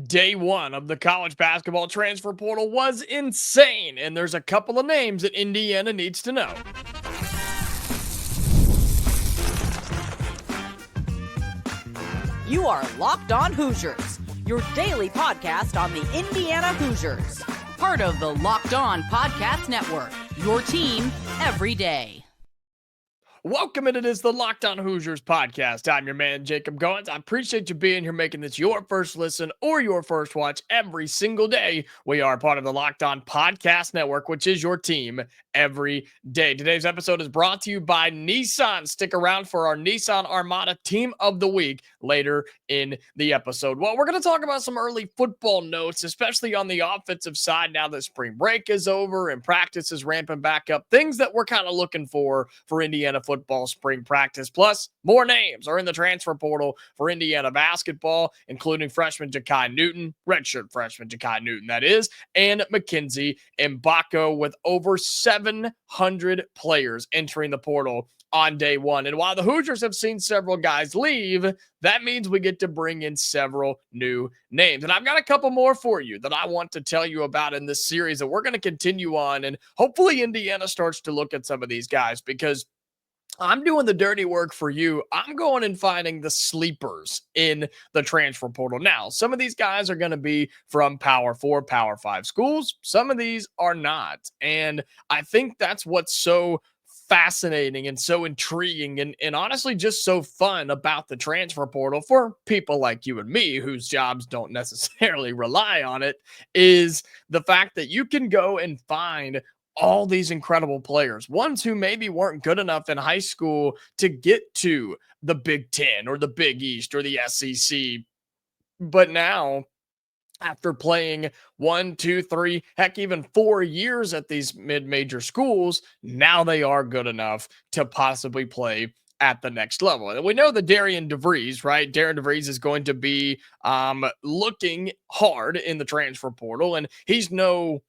Day one of the college basketball transfer portal was insane, and there's a couple of names that Indiana needs to know. You are Locked On Hoosiers, your daily podcast on the Indiana Hoosiers. Part of the Locked On Podcast Network, your team every day. Welcome, and it is the Locked On Hoosiers podcast. I'm your man, Jacob Goins. I appreciate you being here, making this your first listen or your first watch every single day. We are part of the Locked On Podcast Network, which is your team every day. Today's episode is brought to you by Nissan. Stick around for our Nissan Armada Team of the Week later in the episode. Well, we're going to talk about some early football notes, especially on the offensive side now that spring break is over and practice is ramping back up. Things that we're kind of looking for Indiana football spring practice. Plus, more names are in the transfer portal for Indiana basketball, including freshman Ja'Kai Newton, redshirt freshman Ja'Kai Newton, that is, and Mackenzie Mbako, with over 700 players entering the portal on day one. And while the Hoosiers have seen several guys leave, that means we get to bring in several new names. And I've got a couple more for you that I want to tell you about in this series that we're going to continue on. And hopefully Indiana starts to look at some of these guys, because I'm doing the dirty work for you. I'm going and finding the sleepers in the transfer portal. Now, some of these guys are going to be from Power 4, Power 5 schools. Some of these are not. And I think that's what's so fascinating and so intriguing and honestly just so fun about the transfer portal for people like you and me, whose jobs don't necessarily rely on it, is the fact that you can go and find all these incredible players, ones who maybe weren't good enough in high school to get to the Big Ten or the Big East or the SEC. But now, after playing 1, 2, 3, heck, even 4 years at these mid-major schools, now they are good enough to possibly play at the next level. And we know that Darian DeVries, right? Darian DeVries is going to be looking hard in the transfer portal, and he's no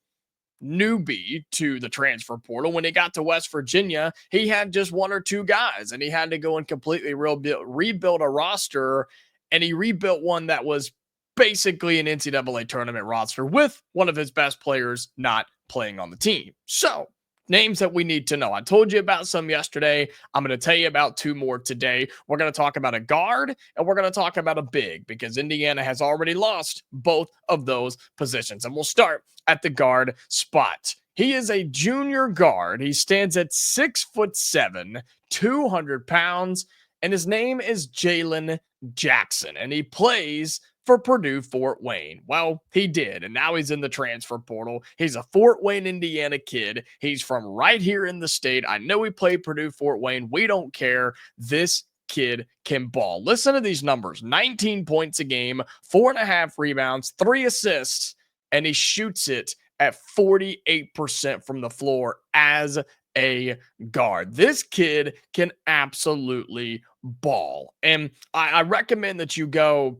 newbie to the transfer portal. When he got to West Virginia, he had just one or two guys, and he had to go and completely rebuild a roster, and he rebuilt one that was basically an NCAA tournament roster with one of his best players not playing on the team. So, names that we need to know. I told you about some yesterday. I'm going to tell you about two more today. We're going to talk about a guard and we're going to talk about a big, because Indiana has already lost both of those positions. And we'll start at the guard spot. He is a junior guard. He stands at 6'7", 200 pounds, and his name is Jaylen Jackson, and he plays for Purdue Fort Wayne. Well, he did, and now he's in the transfer portal. He's a Fort Wayne, Indiana kid. He's from right here in the state. I know he played Purdue Fort Wayne. We don't care. This kid can ball. Listen to these numbers: 19 points a game, 4.5 rebounds, 3 assists, and he shoots it at 48% from the floor as a guard. This kid can absolutely ball. And I recommend that you go,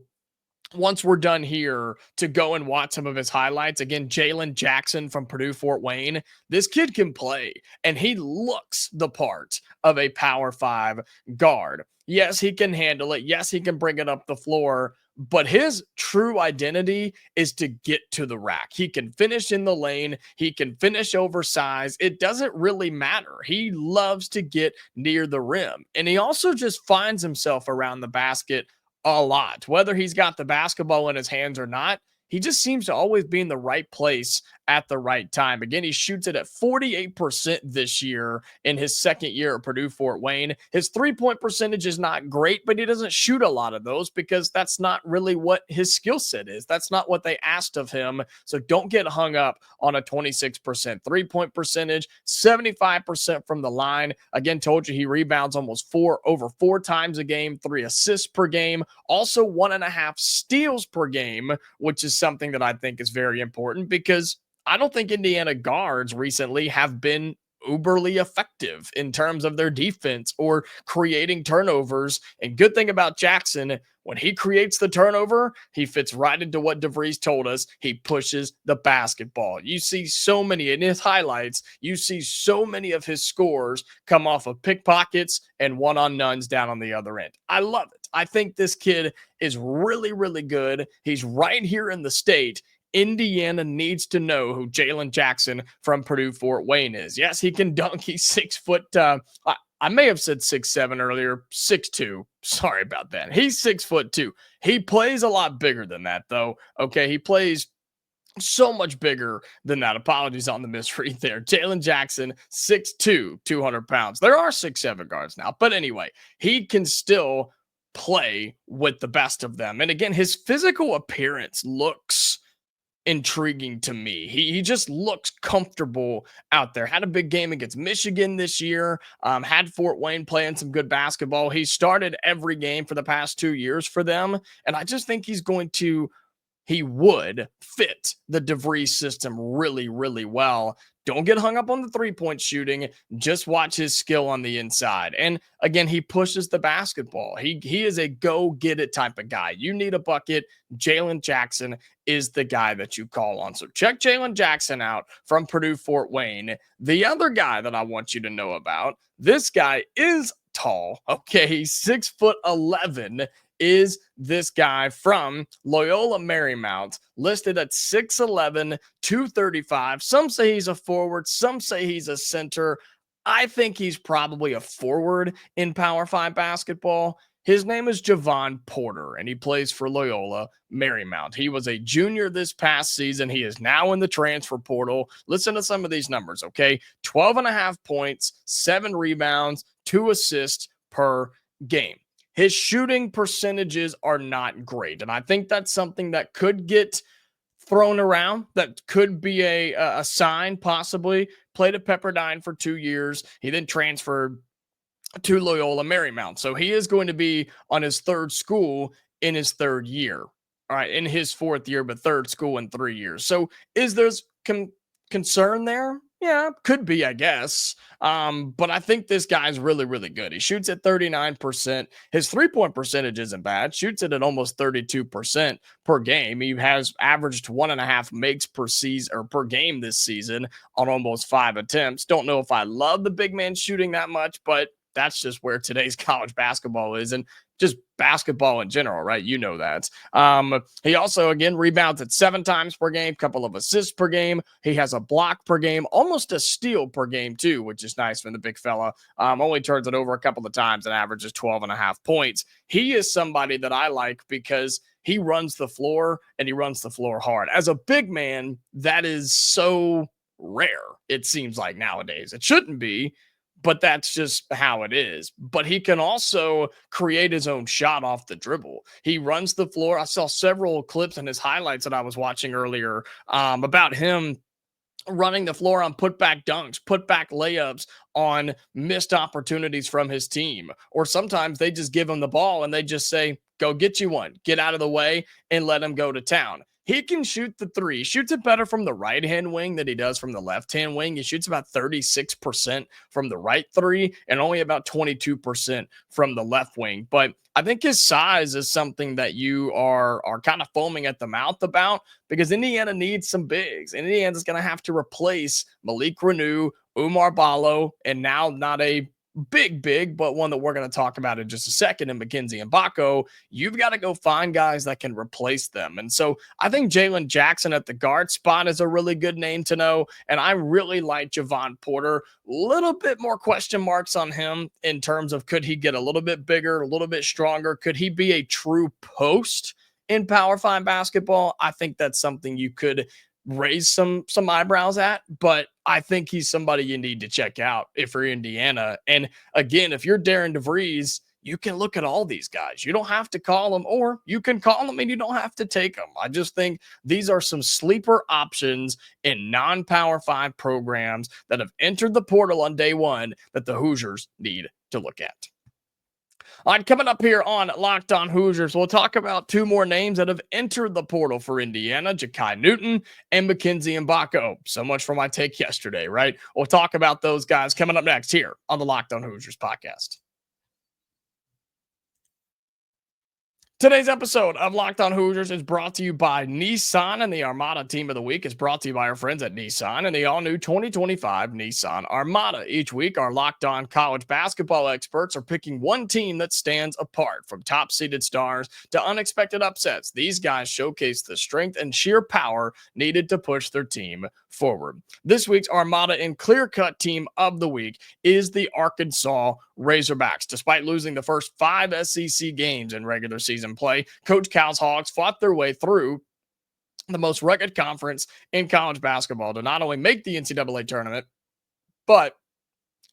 once we're done here, to go and watch some of his highlights. Again, Jalen Jackson from Purdue Fort Wayne. This kid can play, and he looks the part of a Power 5 guard. Yes, he can handle it. Yes, he can bring it up the floor. But his true identity is to get to the rack. He can finish in the lane. He can finish oversized. It doesn't really matter. He loves to get near the rim. And he also just finds himself around the basket a lot. Whether he's got the basketball in his hands or not, he just seems to always be in the right place at the right time. Again, he shoots it at 48% this year in his second year at Purdue Fort Wayne. His three-point percentage is not great, but he doesn't shoot a lot of those because that's not really what his skill set is. That's not what they asked of him. So don't get hung up on a 26% three-point percentage, 75% from the line. Again, told you he rebounds almost over four times a game, 3 assists per game, also 1.5 steals per game, which is something that I think is very important, because I don't think Indiana guards recently have been uberly effective in terms of their defense or creating turnovers. And good thing about Jackson, when he creates the turnover, he fits right into what DeVries told us. He pushes the basketball. You see so many in his highlights, you see so many of his scores come off of pickpockets and one-on-nones down on the other end. I love it. I think this kid is really, really good. He's right here in the state. Indiana needs to know who Jaylen Jackson from Purdue Fort Wayne is. Yes, he can dunk. He's 6 foot. I may have said 6'7" earlier. 6'2". Sorry about that. He's 6'2". He plays a lot bigger than that, though. Okay, he plays so much bigger than that. Apologies on the misread there. Jaylen Jackson, 6'2", 200 pounds. There are 6'7" guards now, but anyway, he can still play with the best of them. And again, his physical appearance looks intriguing to me. He just looks comfortable out there. Had a big game against Michigan this year. Had Fort Wayne playing some good basketball. He started every game for the past 2 years for them, and I just think he would fit the DeVries system really, really well. Don't get hung up on the three-point shooting. Just watch his skill on the inside. And again, he pushes the basketball. He is a go-get-it type of guy. You need a bucket. Jaylen Jackson is the guy that you call on. So check Jaylen Jackson out from Purdue Fort Wayne. The other guy that I want you to know about, this guy is tall. Okay, he's 6'11", is this guy from Loyola Marymount, listed at 6'11", 235. Some say he's a forward. Some say he's a center. I think he's probably a forward in Power 5 basketball. His name is Javon Porter, and he plays for Loyola Marymount. He was a junior this past season. He is now in the transfer portal. Listen to some of these numbers, okay? 12.5 points, 7 rebounds, 2 assists per game. His shooting percentages are not great, and I think that's something that could get thrown around. That could be a sign, possibly. Played at Pepperdine for 2 years. He then transferred to Loyola Marymount. So he is going to be on his third school in his third year. All right, in his fourth year, but third school in 3 years. So is there concern there? Yeah, could be, I guess. But I think this guy's really, really good. He shoots at 39%. His three-point percentage isn't bad. Shoots it at almost 32% per game. He has averaged 1.5 makes per season or per game this season on almost 5 attempts. Don't know if I love the big man shooting that much, but that's just where today's college basketball is, and just basketball in general, right? You know that. He also, again, rebounds at 7 times per game, couple of assists per game. He has a block per game, almost a steal per game too, which is nice from the big fella. Only turns it over a couple of times and averages 12.5 points. He is somebody that I like because he runs the floor, and he runs the floor hard. As a big man, that is so rare, it seems like nowadays. It shouldn't be, but that's just how it is. But he can also create his own shot off the dribble. He runs the floor. I saw several clips in his highlights that I was watching earlier about him running the floor on putback dunks, putback layups, on missed opportunities from his team. Or sometimes they just give him the ball and they just say, go get you one, get out of the way and let him go to town. He can shoot the three. He shoots it better from the right-hand wing than he does from the left-hand wing. He shoots about 36% from the right three and only about 22% from the left wing. But I think his size is something that you are kind of foaming at the mouth about, because Indiana needs some bigs. Indiana's going to have to replace Malik Renew, Umar Ballo, and now not a big, but one that we're going to talk about in just a second, and Mackenzie and Baco. You've got to go find guys that can replace them. And so I think Jalen Jackson at the guard spot is a really good name to know. And I really like Javon Porter. A little bit more question marks on him in terms of, could he get a little bit bigger, a little bit stronger? Could he be a true post in Power 5 basketball? I think that's something you could raise some eyebrows at, but I think he's somebody you need to check out if you're Indiana. And again, if you're Darian DeVries, you can look at all these guys. You don't have to call them, or you can call them and you don't have to take them. I just think these are some sleeper options in non-Power 5 programs that have entered the portal on day one that the Hoosiers need to look at. All right, coming up here on Locked On Hoosiers, we'll talk about two more names that have entered the portal for Indiana, Ja'Kai Newton and Mackenzie Mbako. So much for my take yesterday, right? We'll talk about those guys coming up next here on the Locked On Hoosiers podcast. Today's episode of Locked On Hoosiers is brought to you by Nissan, and the Armada Team of the Week is brought to you by our friends at Nissan and the all-new 2025 Nissan Armada. Each week, our Locked On college basketball experts are picking one team that stands apart. From top-seeded stars to unexpected upsets, these guys showcase the strength and sheer power needed to push their team forward. This week's Armada and clear-cut team of the week is the Arkansas Razorbacks. Despite losing the first 5 SEC games in regular season play, Coach Cal's Hogs fought their way through the most rugged conference in college basketball to not only make the NCAA tournament, but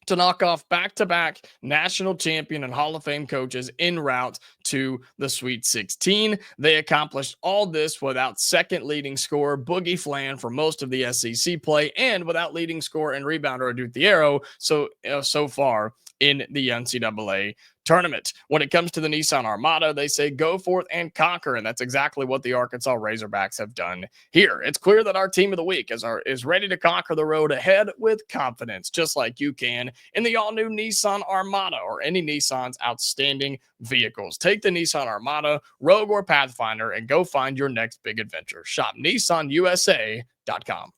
to knock off back-to-back national champion and Hall of Fame coaches en route to the Sweet 16. They accomplished all this without second leading scorer Boogie Flan for most of the SEC play and without leading scorer and rebounder Adou Thiero so far in the NCAA tournament. When it comes to the Nissan Armada, they say go forth and conquer, and that's exactly what the Arkansas Razorbacks have done here. It's clear that our team of the week is ready to conquer the road ahead with confidence, just like you can in the all-new Nissan Armada or any Nissan's outstanding vehicles. Take the Nissan Armada, Rogue, or Pathfinder and go find your next big adventure. Shop NissanUSA.com.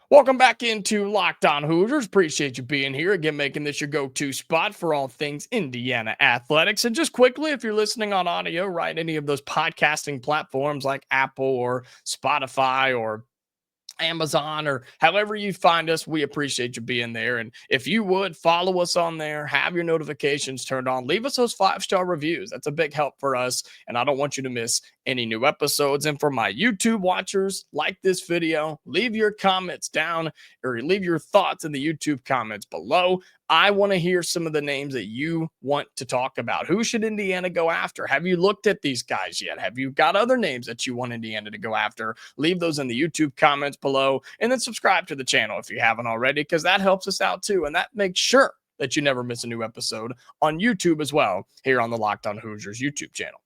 Welcome back into Locked On Hoosiers. Appreciate you being here. Again, making this your go-to spot for all things Indiana athletics. And just quickly, if you're listening on audio, right, any of those podcasting platforms like Apple or Spotify or Amazon or however you find us, we appreciate you being there. And if you would follow us on there, have your notifications turned on, leave us those 5-star reviews. That's a big help for us. And I don't want you to miss any new episodes. And for my YouTube watchers, like this video, leave your comments down or leave your thoughts in the YouTube comments below. I want to hear some of the names that you want to talk about. Who should Indiana go after? Have you looked at these guys yet? Have you got other names that you want Indiana to go after? Leave those in the YouTube comments below, and then subscribe to the channel if you haven't already, because that helps us out too, and that makes sure that you never miss a new episode on YouTube as well here on the Locked On Hoosiers YouTube channel.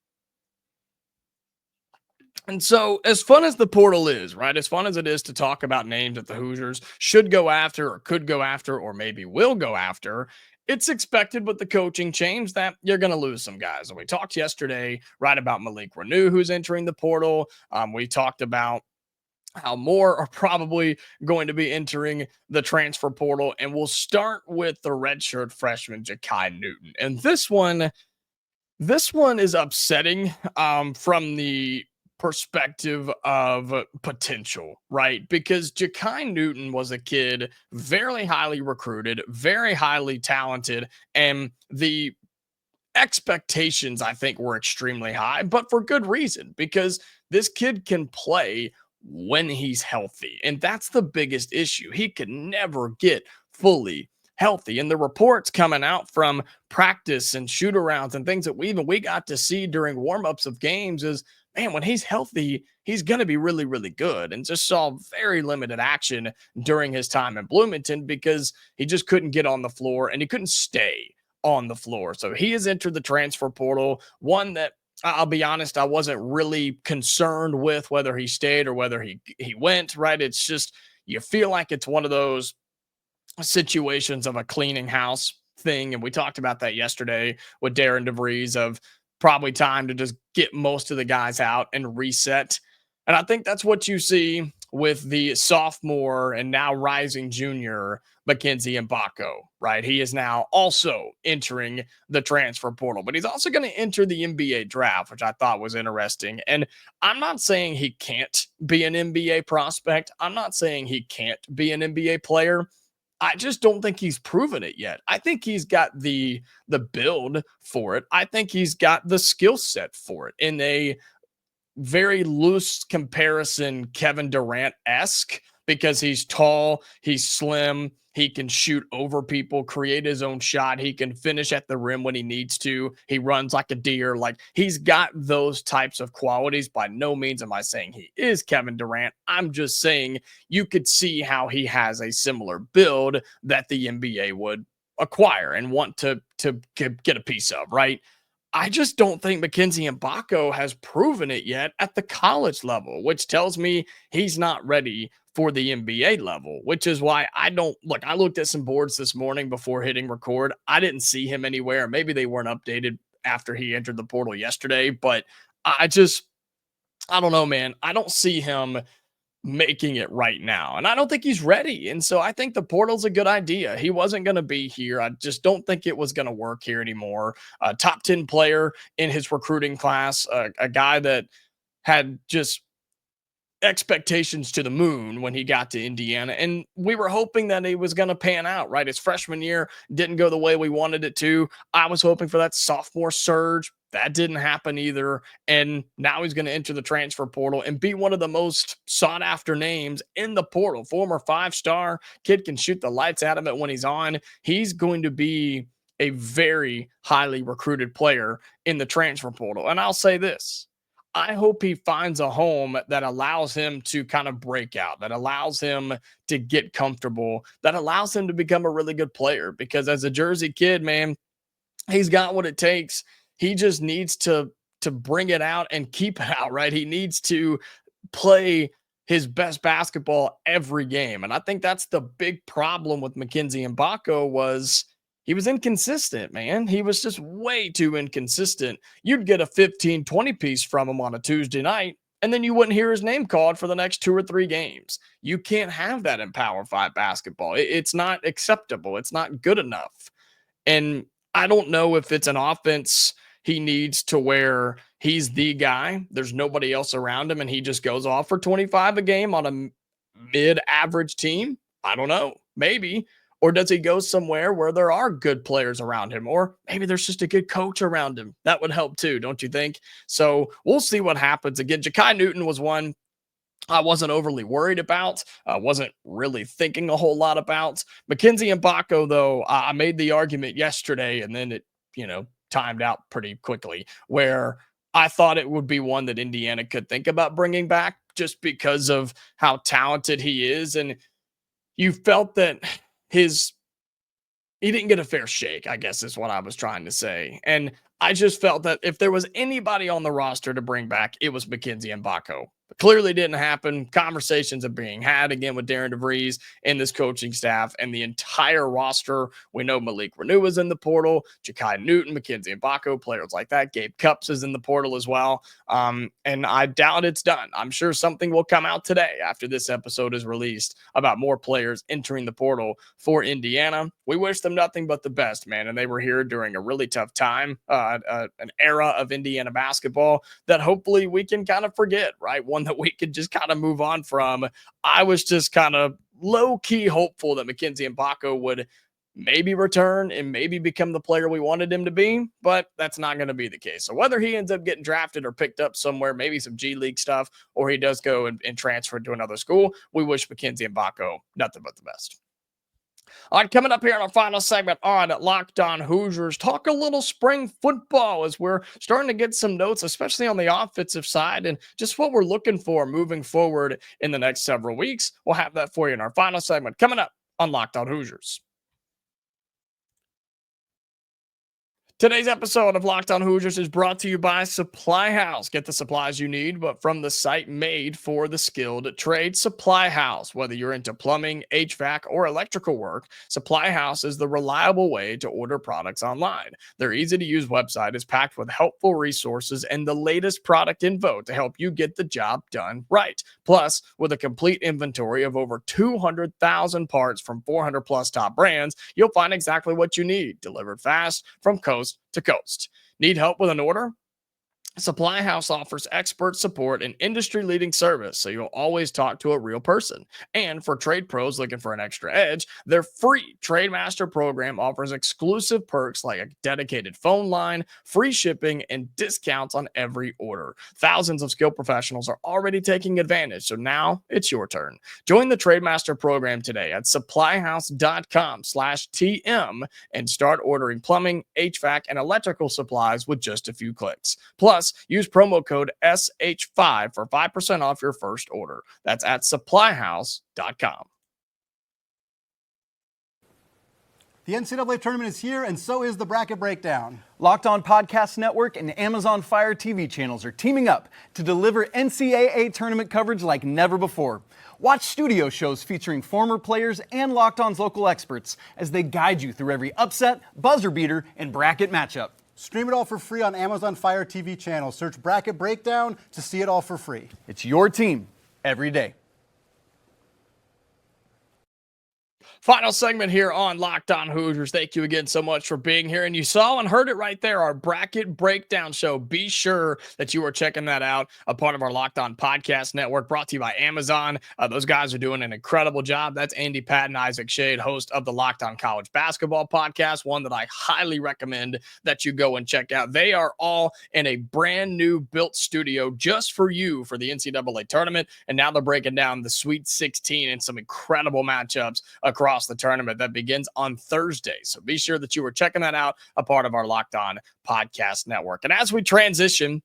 And so, as fun as the portal is, right, as fun as it is to talk about names that the Hoosiers should go after or could go after or maybe will go after, it's expected with the coaching change that you're going to lose some guys. And we talked yesterday, right, about Malik Reneau, who's entering the portal. We talked about how more are probably going to be entering the transfer portal. And we'll start with the redshirt freshman, Ja'Kai Newton. And this one is upsetting from the perspective of potential, right? Because Ja'Kai Newton was a kid very highly recruited, very highly talented, and the expectations, I think, were extremely high, but for good reason, because this kid can play when he's healthy. And that's the biggest issue. He could never get fully healthy. And the reports coming out from practice and shoot-arounds and things that we got to see during warm-ups of games is, man, when he's healthy, he's going to be really, really good. And just saw very limited action during his time in Bloomington because he just couldn't get on the floor and he couldn't stay on the floor. So he has entered the transfer portal, one that I'll be honest, I wasn't really concerned with whether he stayed or whether he went, right? It's just, you feel like it's one of those situations of a cleaning house thing. And we talked about that yesterday with Darian DeVries of probably time to just get most of the guys out and reset. And I think that's what you see with the sophomore and now rising junior Mackenzie Mbako, right? He is now also entering the transfer portal, but he's also going to enter the NBA draft, which I thought was interesting. And I'm not saying he can't be an NBA prospect. I'm not saying he can't be an NBA player. I just don't think he's proven it yet. I think he's got the build for it. I think he's got the skill set for it. In a very loose comparison, Kevin Durant-esque, because he's tall, he's slim, he can shoot over people, create his own shot, he can finish at the rim when he needs to, he runs like a deer. Like, he's got those types of qualities. By no means am I saying he is Kevin Durant. I'm just saying you could see how he has a similar build that the NBA would acquire and want to get a piece of, right? I just don't think Mackenzie Mbako has proven it yet at the college level, which tells me he's not ready for the NBA level, which is why I don't look. I looked at some boards this morning before hitting record. I didn't see him anywhere. Maybe they weren't updated after he entered the portal yesterday, but I just, I don't know, man. I don't see him making it right now. And I don't think he's ready. And so I think the portal's a good idea. He wasn't going to be here. I just don't think it was going to work here anymore. A top 10 player in his recruiting class, a guy that had just expectations to the moon when he got to Indiana. And we were hoping that he was going to pan out, right? His freshman year didn't go the way we wanted it to. I was hoping for that sophomore surge. That didn't happen either. And now he's going to enter the transfer portal and be one of the most sought after names in the portal. Former 5-star kid, can shoot the lights out of it when he's on. He's going to be a very highly recruited player in the transfer portal. And I'll say this, I hope he finds a home that allows him to kind of break out, that allows him to get comfortable, that allows him to become a really good player. Because as a Jersey kid, man, he's got what it takes. He just needs to bring it out and keep it out, right? He needs to play his best basketball every game. And I think that's the big problem with Mackenzie Mbako was he was inconsistent, man. He was just way too inconsistent. You'd get a 15, 20 piece from him on a Tuesday night, and then you wouldn't hear his name called for the next 2 or 3 games. You can't have that in Power 5 basketball. It's not acceptable. It's not good enough. And I don't know if it's an offense he needs to where he's the guy. There's nobody else around him, and he just goes off for 25 a game on a mid-average team. I don't know. Maybe. Or does he go somewhere where there are good players around him? Or maybe there's just a good coach around him. That would help too, don't you think? So we'll see what happens. Again, Ja'Kai Newton was one I wasn't overly worried about. I wasn't really thinking a whole lot about. Mackenzie Mbako, though, I made the argument yesterday, and then it, timed out pretty quickly, where I thought it would be one that Indiana could think about bringing back just because of how talented he is. And you felt that he didn't get a fair shake, I guess is what I was trying to say. And I just felt that if there was anybody on the roster to bring back, it was Mackenzie Mbako. But clearly didn't happen. Conversations are being had again with Darian DeVries and this coaching staff and the entire roster. We know Malik Renew is in the portal, Ja'Kai Newton, Mackenzie Mbako, players like that. Gabe Cupps is in the portal as well. And I doubt it's done. I'm sure something will come out today after this episode is released about more players entering the portal for Indiana. We wish them nothing but the best, man. And they were here during a really tough time, an era of Indiana basketball that hopefully we can kind of forget, right? One that we could just kind of move on from. I was just kind of low-key hopeful that Mackenzie Mbako would maybe return and maybe become the player we wanted him to be, but that's not going to be the case. So whether he ends up getting drafted or picked up somewhere, maybe some G League stuff, or he does go and transfer to another school, we wish Mackenzie Mbako nothing but the best. All right, coming up here in our final segment on Locked On Hoosiers, talk a little spring football as we're starting to get some notes, especially on the offensive side, and just what we're looking for moving forward in the next several weeks. We'll have that for you in our final segment coming up on Locked On Hoosiers. Today's episode of Locked On Hoosiers is brought to you by Supply House. Get the supplies you need, but from the site made for the skilled trade, Supply House. Whether you're into plumbing, HVAC, or electrical work, Supply House is the reliable way to order products online. Their easy-to-use website is packed with helpful resources and the latest product info to help you get the job done right. Plus, with a complete inventory of over 200,000 parts from 400-plus top brands, you'll find exactly what you need, delivered fast from coast to coast. Need help with an order? Supply House offers expert support and industry-leading service, so you'll always talk to a real person. And for trade pros looking for an extra edge, their free Trade Master program offers exclusive perks like a dedicated phone line, free shipping, and discounts on every order. Thousands of skilled professionals are already taking advantage, so now it's your turn. Join the Trade Master program today at supplyhouse.com/TM and start ordering plumbing, HVAC, and electrical supplies with just a few clicks. Plus, use promo code SH5 for 5% off your first order. That's at supplyhouse.com. The NCAA tournament is here, and so is the bracket breakdown. Locked On Podcast Network and Amazon Fire TV channels are teaming up to deliver NCAA tournament coverage like never before. Watch studio shows featuring former players and Locked On's local experts as they guide you through every upset, buzzer beater, and bracket matchup. Stream it all for free on Amazon Fire TV channel. Search Bracket Breakdown to see it all for free. It's your team every day. Final segment here on Locked On Hoosiers. Thank you again so much for being here. And you saw and heard it right there, our bracket breakdown show. Be sure that you are checking that out, a part of our Locked On Podcast Network, brought to you by Amazon. Those guys are doing an incredible job. That's Andy Patton, Isaac Shade, host of the Locked On College Basketball Podcast, one that I highly recommend that you go and check out. They are all in a brand new built studio just for you for the NCAA tournament. And now they're breaking down the Sweet 16 and some incredible matchups across the tournament that begins on Thursday. So be sure that you are checking that out, a part of our Locked On Podcast Network. And as we transition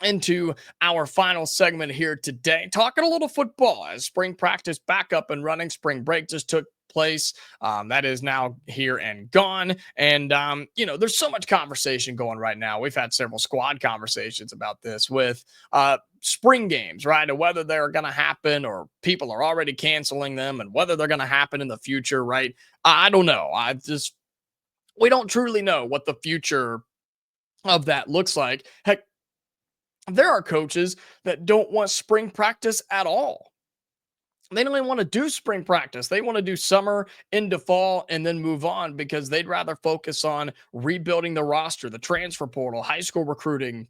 into our final segment here today, talking a little football as spring practice back up and running. Spring break just took place. That is now here and gone. And, there's so much conversation going right now. We've had several squad conversations about this with spring games, right? And whether they're going to happen or people are already canceling them and whether they're going to happen in the future, right? I don't know. We don't truly know what the future of that looks like. Heck, there are coaches that don't want spring practice at all. They don't even want to do spring practice. They want to do summer into fall and then move on because they'd rather focus on rebuilding the roster, the transfer portal, high school recruiting,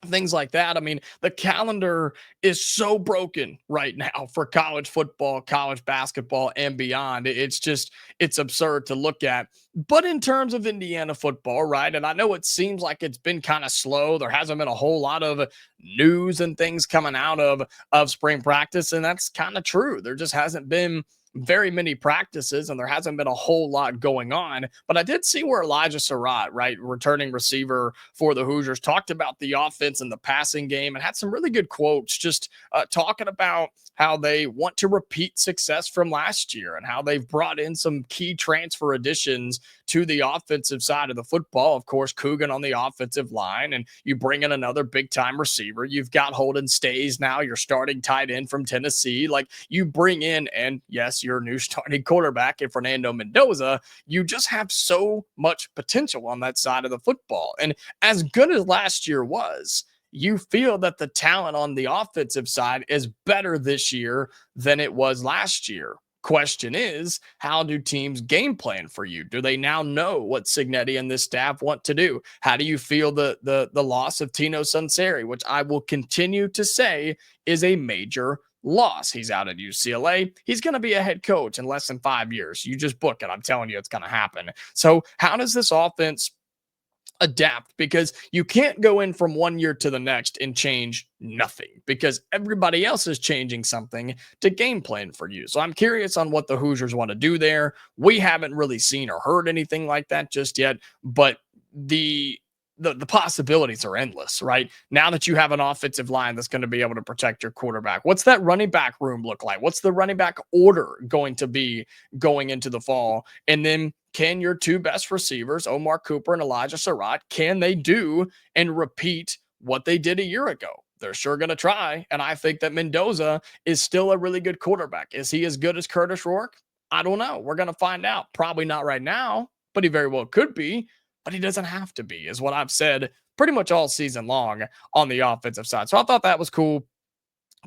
things like that. I mean, the calendar is so broken right now for college football, college basketball, and beyond. It's absurd to look at. But in terms of Indiana football, right, and I know it seems like it's been kind of slow. There hasn't been a whole lot of news and things coming out of spring practice, and that's kind of true. There just hasn't been very many practices and there hasn't been a whole lot going on. But I did see where Elijah Sarratt, right, returning receiver for the Hoosiers, talked about the offense and the passing game and had some really good quotes, just talking about how they want to repeat success from last year and how they've brought in some key transfer additions to the offensive side of the football. Of course, Coogan on the offensive line, and you bring in another big-time receiver. You've got Holden Stays now, your starting tight end from Tennessee. Like, you bring in, and yes, your new starting quarterback in Fernando Mendoza. You just have so much potential on that side of the football. And as good as last year was, you feel that the talent on the offensive side is better this year than it was last year. Question is, how do teams game plan for you? Do they now know what Signetti and this staff want to do? How do you feel the loss of Tino Sunseri, which I will continue to say is a major loss? He's out at UCLA. He's going to be a head coach in less than 5 years. You just book it. I'm telling you, it's going to happen. So how does this offense adapt? Because you can't go in from one year to the next and change nothing because everybody else is changing something to game plan for you. So I'm curious on what the Hoosiers want to do there. We haven't really seen or heard anything like that just yet, but the possibilities are endless, right? Now that you have an offensive line that's going to be able to protect your quarterback, what's that running back room look like? What's the running back order going to be going into the fall? And then can your two best receivers, Omar Cooper and Elijah Sarratt, can they do and repeat what they did a year ago? They're sure going to try. And I think that Mendoza is still a really good quarterback. Is he as good as Curtis Rourke? I don't know. We're going to find out. Probably not right now, but he very well could be. But he doesn't have to be, is what I've said pretty much all season long on the offensive side. So I thought that was cool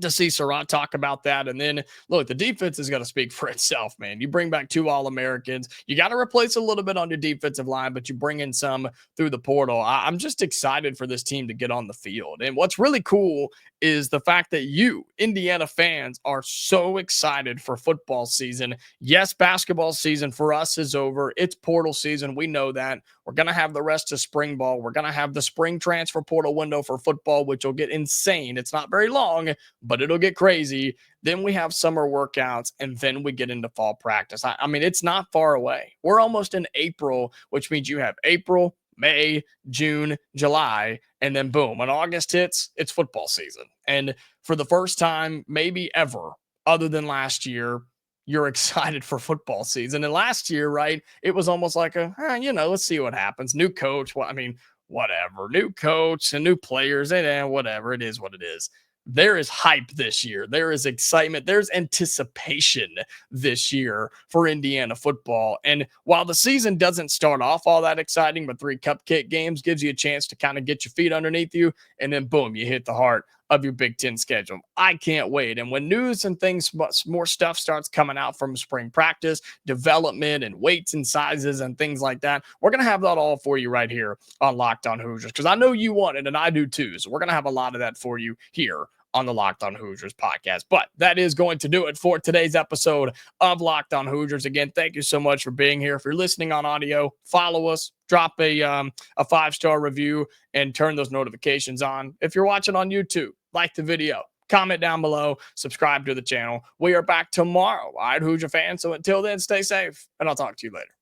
to see Sarratt talk about that. And then, look, the defense is going to speak for itself, man. You bring back 2 All-Americans. You got to replace a little bit on your defensive line, but you bring in some through the portal. I'm just excited for this team to get on the field. And what's really cool is the fact that you, Indiana fans, are so excited for football season. Yes, basketball season for us is over. It's portal season. We know that. We're going to have the rest of spring ball. We're going to have the spring transfer portal window for football, which will get insane. It's not very long, but it'll get crazy. Then we have summer workouts, and then we get into fall practice. I mean, it's not far away. We're almost in April, which means you have April, May, June, July, and then boom, when August hits, it's football season. And for the first time, maybe ever, other than last year, you're excited for football season. And last year, right, it was almost like let's see what happens. New coach. Well, I mean, whatever. New coach and new players and whatever. It is what it is. There is hype this year. There is excitement. There's anticipation this year for Indiana football. And while the season doesn't start off all that exciting, but 3 cupcake games gives you a chance to kind of get your feet underneath you. And then boom, you hit the heart of your Big Ten schedule. I can't wait. And when news and things, more stuff starts coming out from spring practice, development and weights and sizes and things like that, we're going to have that all for you right here on Locked On Hoosiers, because I know you want it and I do too. So we're going to have a lot of that for you here on the Locked On Hoosiers podcast. But that is going to do it for today's episode of Locked On Hoosiers. Again, thank you so much for being here. If you're listening on audio, follow us, drop a 5-star review, and turn those notifications on. If you're watching on YouTube, like the video, comment down below, subscribe to the channel. We are back tomorrow. All right, Hoosier fans. So until then, stay safe, and I'll talk to you later.